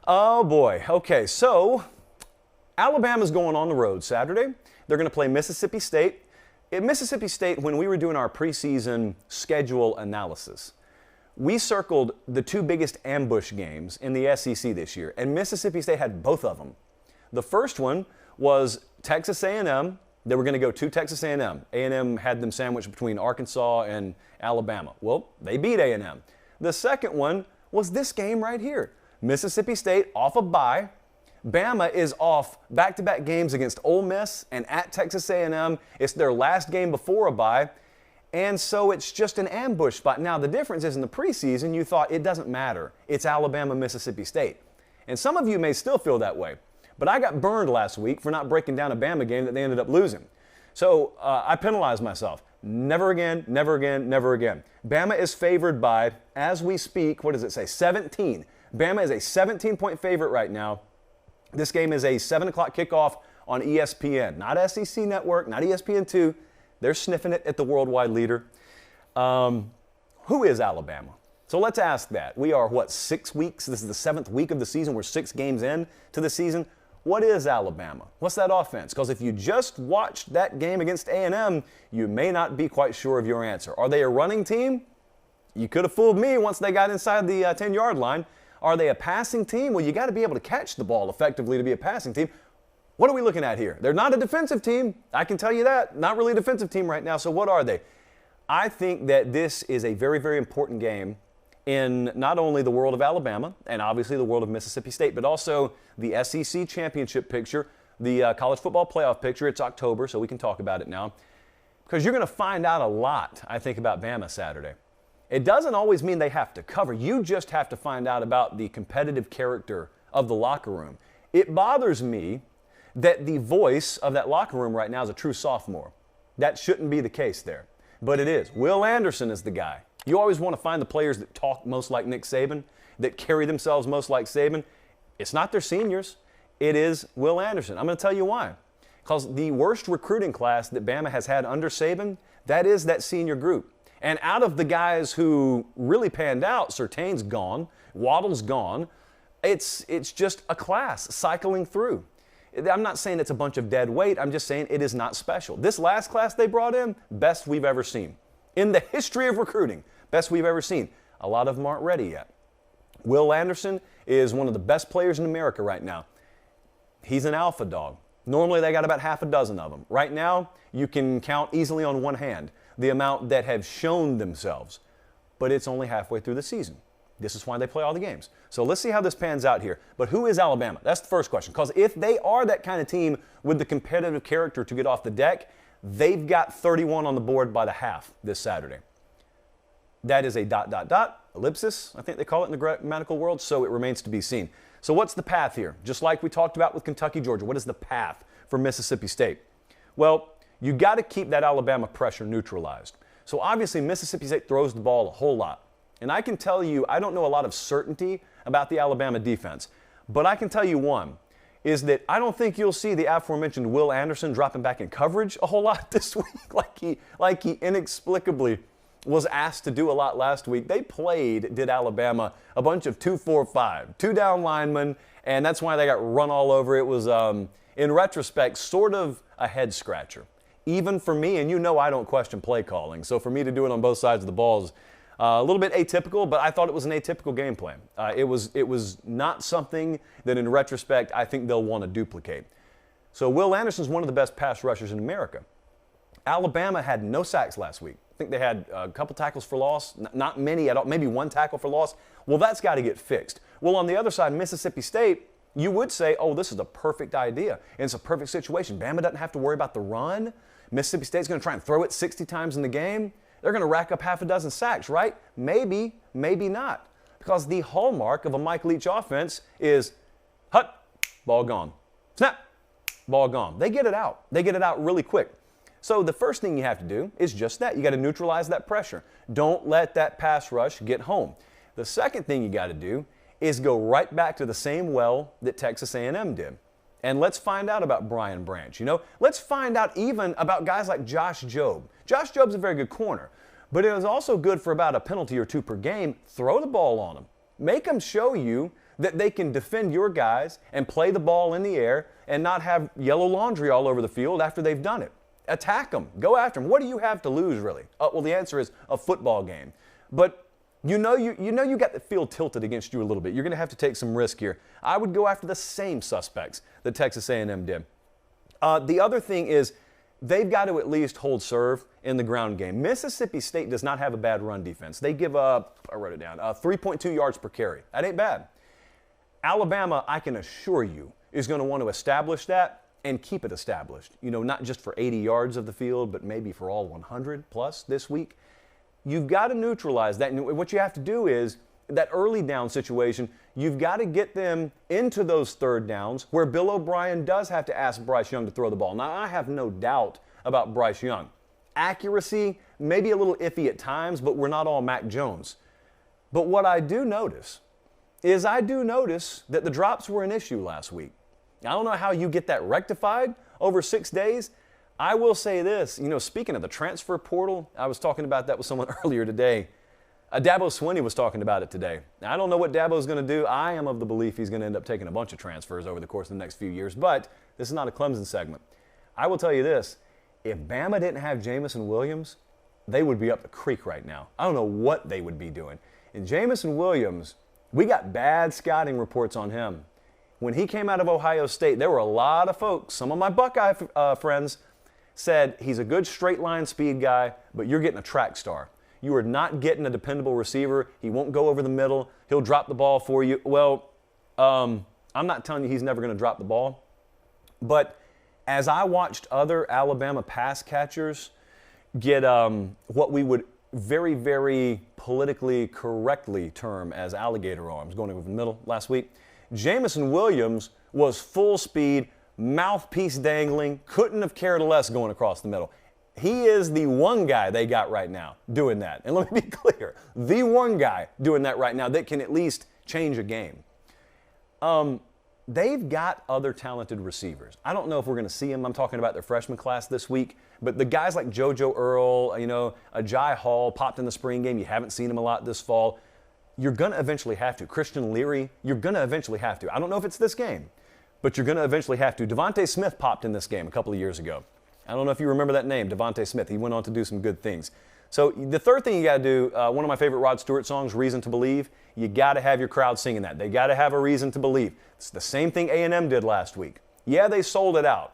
Oh boy. Okay, so Alabama's going on the road Saturday. They're going to play Mississippi State. At Mississippi State, when we were doing our preseason schedule analysis, we circled the two biggest ambush games in the SEC this year, and Mississippi State had both of them. The first one was Texas A&M. They were going to go to Texas A&M. A&M had them sandwiched between Arkansas and Alabama. Well, they beat A&M. The second one was this game right here. Mississippi State off a bye. Bama is off back-to-back games against Ole Miss and at Texas A&M. It's their last game before a bye. And so it's just an ambush spot. Now, the difference is in the preseason, you thought it doesn't matter. It's Alabama, Mississippi State. And some of you may still feel that way. But I got burned last week for not breaking down a Bama game that they ended up losing. So I penalized myself. Never again, never again, never again. Bama is favored by, as we speak, what does it say? 17. Bama is a 17-point favorite right now. This game is a 7 o'clock kickoff on ESPN. Not SEC Network, not ESPN2. They're sniffing it at the worldwide leader. Who is Alabama? So let's ask that. We are, 6 weeks? This is the 7th week of the season. We're 6 games in to the season. What is Alabama? What's that offense? Because if you just watched that game against A&M, you may not be quite sure of your answer. Are they a running team? You could have fooled me once they got inside the 10-yard line. Are they a passing team? Well, you got to be able to catch the ball effectively to be a passing team. What are we looking at here? They're not a defensive team. I can tell you that. Not really a defensive team right now. So what are they? I think that this is a very, very important game in not only the world of Alabama and obviously the world of Mississippi State, but also the SEC championship picture, the college football playoff picture. It's October, so we can talk about it now. Because you're going to find out a lot, I think, about Bama Saturday. It doesn't always mean they have to cover. You just have to find out about the competitive character of the locker room. It bothers me that the voice of that locker room right now is a true sophomore. That shouldn't be the case there, but it is. Will Anderson is the guy. You always want to find the players that talk most like Nick Saban, that carry themselves most like Saban. It's not their seniors. It is Will Anderson. I'm going to tell you why. Because the worst recruiting class that Bama has had under Saban, that is that senior group. And out of the guys who really panned out, Surtain's gone, Waddle's gone. It's just a class cycling through. I'm not saying it's a bunch of dead weight. I'm just saying it is not special. This last class they brought in, best we've ever seen. In the history of recruiting, best we've ever seen. A lot of them aren't ready yet. Will Anderson is one of the best players in America right now. He's an alpha dog. Normally they got about half a dozen of them. Right now, you can count easily on one hand the amount that have shown themselves. But it's only halfway through the season. This is why they play all the games. So let's see how this pans out here. But who is Alabama? That's the first question. Because if they are that kind of team with the competitive character to get off the deck, they've got 31 on the board by the half this Saturday. That is a ... ellipsis, I think they call it in the grammatical world, so it remains to be seen. So what's the path here? Just like we talked about with Kentucky, Georgia, what is the path for Mississippi State? Well, you got to keep that Alabama pressure neutralized. So obviously Mississippi State throws the ball a whole lot. And I can tell you, I don't know a lot of certainty about the Alabama defense, but I can tell you one, is that I don't think you'll see the aforementioned Will Anderson dropping back in coverage a whole lot this week like he inexplicably was asked to do a lot last week. They did Alabama, a bunch of 2-4-5, 2 down linemen, and that's why they got run all over. It was, in retrospect, sort of a head scratcher. Even for me, and you know I don't question play calling, so for me to do it on both sides of the ball is a little bit atypical, but I thought it was an atypical game plan. It was not something that in retrospect I think they'll want to duplicate. So Will Anderson's one of the best pass rushers in America. Alabama had no sacks last week. I think they had a couple tackles for loss, not many at all, maybe one tackle for loss. Well, that's got to get fixed. Well, on the other side, Mississippi State, you would say, oh, this is a perfect idea. And it's a perfect situation. Bama doesn't have to worry about the run. Mississippi State's going to try and throw it 60 times in the game. They're going to rack up half a dozen sacks, right? Maybe, maybe not. Because the hallmark of a Mike Leach offense is hut, ball gone. Snap, ball gone. They get it out. They get it out really quick. So the first thing you have to do is just that. You got to neutralize that pressure. Don't let that pass rush get home. The second thing you got to do is go right back to the same well that Texas A&M did. And let's find out about Brian Branch. Let's find out even about guys like Josh Jobe. Josh Jobe's a very good corner, but it was also good for about a penalty or two per game. Throw the ball on him. Make them show you that they can defend your guys and play the ball in the air and not have yellow laundry all over the field after they've done it. Attack them. Go after them. What do you have to lose, really? Well, the answer is a football game. But you got the field tilted against you a little bit. You're going to have to take some risk here. I would go after the same suspects that Texas A&M did. The other thing is they've got to at least hold serve in the ground game. Mississippi State does not have a bad run defense. They give up, I wrote it down, 3.2 yards per carry. That ain't bad. Alabama, I can assure you, is going to want to establish that and keep it established. Not just for 80 yards of the field, but maybe for all 100 plus this week. You've got to neutralize that. And what you have to do is that early down situation, you've got to get them into those third downs where Bill O'Brien does have to ask Bryce Young to throw the ball. Now, I have no doubt about Bryce Young. Accuracy, maybe a little iffy at times, but we're not all Mac Jones. But what I do notice is that the drops were an issue last week. I don't know how you get that rectified over 6 days. I will say this, speaking of the transfer portal, I was talking about that with someone earlier today. Dabo Swinney was talking about it today. Now, I don't know what Dabo's going to do. I am of the belief he's going to end up taking a bunch of transfers over the course of the next few years, but this is not a Clemson segment. I will tell you this, if Bama didn't have Jamison Williams, they would be up the creek right now. I don't know what they would be doing. And Jamison Williams, we got bad scouting reports on him. When he came out of Ohio State, there were a lot of folks, some of my Buckeye friends, said he's a good straight line speed guy, but you're getting a track star. You are not getting a dependable receiver. He won't go over the middle. He'll drop the ball for you. Well, I'm not telling you he's never going to drop the ball. But as I watched other Alabama pass catchers get what we would very, very politically correctly term as alligator arms going over the middle last week, Jamison Williams was full speed, mouthpiece dangling, couldn't have cared less going across the middle. He is the one guy they got right now doing that. And let me be clear, the one guy doing that right now that can at least change a game. They've got other talented receivers. I don't know if we're going to see them. I'm talking about their freshman class this week. But the guys like JoJo Earl, Ajay Hall popped in the spring game. You haven't seen him a lot this fall. You're going to eventually have to. Christian Leary, you're going to eventually have to. I don't know if it's this game, but you're going to eventually have to. Devontae Smith popped in this game a couple of years ago. I don't know if you remember that name, Devontae Smith. He went on to do some good things. So the third thing you got to do, one of my favorite Rod Stewart songs, Reason to Believe, you got to have your crowd singing that. They got to have a reason to believe. It's the same thing A&M did last week. Yeah, they sold it out.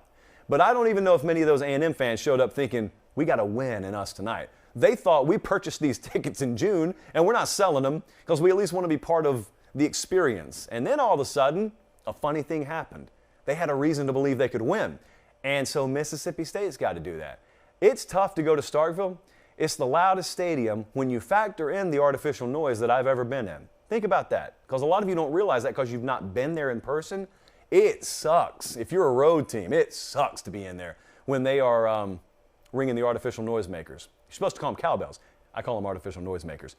But I don't even know if many of those A&M fans showed up thinking, we got a win in us tonight. They thought we purchased these tickets in June and we're not selling them because we at least want to be part of the experience. And then all of a sudden, a funny thing happened. They had a reason to believe they could win. And so Mississippi State's got to do that. It's tough to go to Starkville. It's the loudest stadium when you factor in the artificial noise that I've ever been in. Think about that, because a lot of you don't realize that because you've not been there in person. It sucks. If you're a road team, it sucks to be in there when they are ringing the artificial noisemakers. You're supposed to call them cowbells. I call them artificial noisemakers.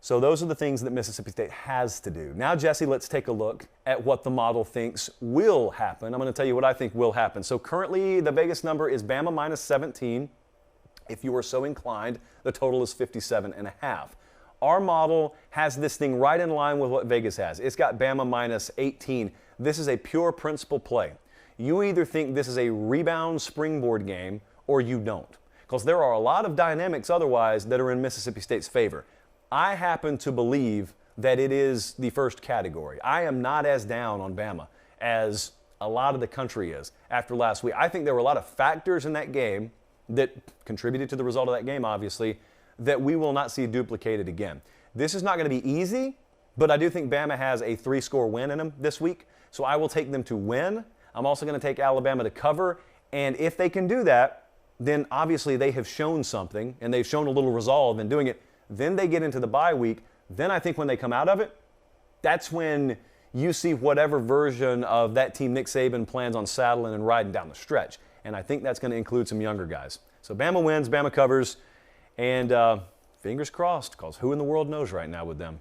So those are the things that Mississippi State has to do. Now, Jesse, let's take a look at what the model thinks will happen. I'm going to tell you what I think will happen. So currently, the Vegas number is Bama minus 17. If you are so inclined, the total is 57.5. Our model has this thing right in line with what Vegas has. It's got Bama minus 18. This is a pure principle play. You either think this is a rebound springboard game or you don't, because there are a lot of dynamics otherwise that are in Mississippi State's favor. I happen to believe that it is the first category. I am not as down on Bama as a lot of the country is after last week. I think there were a lot of factors in that game that contributed to the result of that game, obviously, that we will not see duplicated again. This is not going to be easy, but I do think Bama has a 3-score win in them this week, so I will take them to win. I'm also going to take Alabama to cover, and if they can do that, then obviously they have shown something, and they've shown a little resolve in doing it. Then they get into the bye week. Then I think when they come out of it, that's when you see whatever version of that team Nick Saban plans on saddling and riding down the stretch. And I think that's going to include some younger guys. So Bama wins, Bama covers, and fingers crossed, because who in the world knows right now with them?